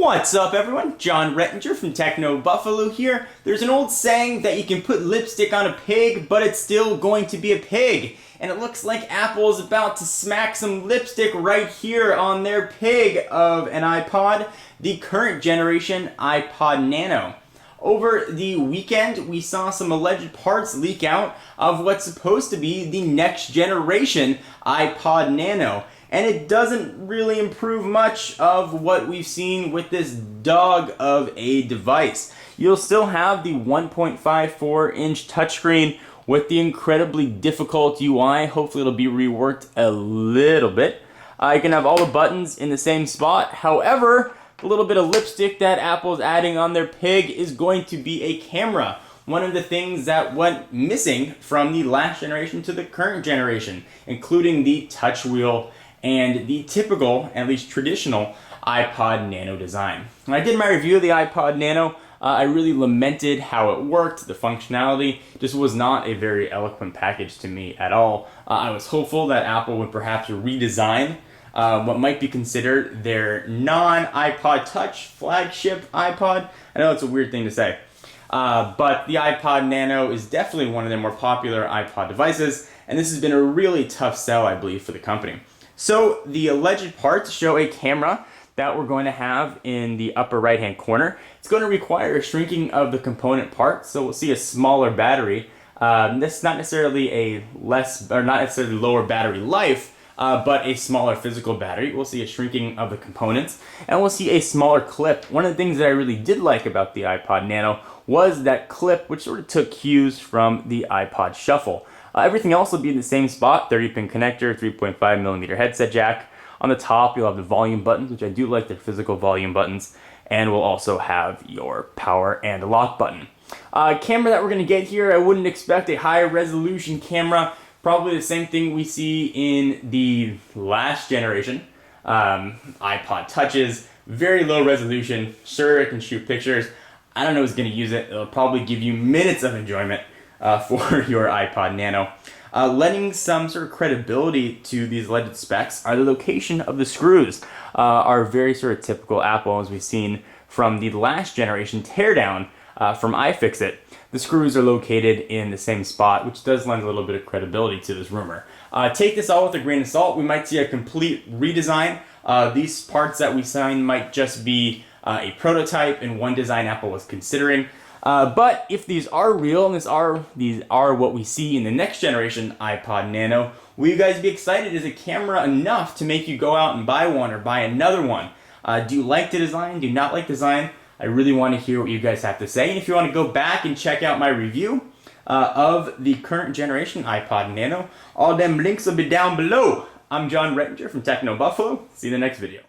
What's up everyone? John Rettinger from Techno Buffalo here. There's an old saying that you can put lipstick on a pig, but it's still going to be a pig. And it looks like Apple is about to smack some lipstick right here on their pig of an iPod, the current generation iPod Nano. Over the weekend, we saw some alleged parts leak out of what's supposed to be the next generation iPod Nano. And it doesn't really improve much of what we've seen with this dog of a device. You'll still have the 1.54-inch touchscreen with the incredibly difficult UI. Hopefully it'll be reworked a little bit. You can have all the buttons in the same spot. However, the little bit of lipstick that Apple's adding on their pig is going to be a camera. One of the things that went missing from the last generation to the current generation, including the touch wheel and the typical, at least traditional, iPod Nano design. When I did my review of the iPod Nano, I really lamented how it worked. The functionality just was not a very eloquent package to me at all. I was hopeful that Apple would perhaps redesign what might be considered their non-iPod Touch flagship iPod. I know it's a weird thing to say, but the iPod Nano is definitely one of their more popular iPod devices, and this has been a really tough sell, I believe, for the company. So the alleged parts show a camera that we're going to have in the upper right hand corner. It's going to require a shrinking of the component parts, so we'll see a smaller battery. That's not necessarily a not necessarily lower battery life, but a smaller physical battery. We'll see a shrinking of the components, and we'll see a smaller clip. One of the things that I really did like about the iPod Nano was that clip, which sort of took cues from the iPod Shuffle. Everything else will be in the same spot, 30-pin connector, 3.5mm headset jack. On the top, you'll have the volume buttons, which I do like their physical volume buttons, and we'll also have your power and lock button. Camera that we're going to get here, I wouldn't expect a high resolution camera. Probably the same thing we see in the last generation iPod Touches. Very low resolution. Sure, it can shoot pictures. I don't know who's going to use it. It'll probably give you minutes of enjoyment for your iPod Nano. Lending some sort of credibility to these alleged specs are the location of the screws. Are very sort of typical Apple, as we've seen from the last generation teardown from iFixit. The screws are located in the same spot, which does lend a little bit of credibility to this rumor. Take this all with a grain of salt. We might see a complete redesign. These parts that we signed might just be a prototype and one design Apple was considering. But if these are real and these are what we see in the next generation iPod Nano, will you guys be excited? Is a camera enough to make you go out and buy one or buy another one? Do you like the design? Do you not like the design? I really want to hear what you guys have to say. And if you want to go back and check out my review of the current generation iPod Nano, all them links will be down below. I'm John Rettinger from Techno Buffalo. See you in the next video.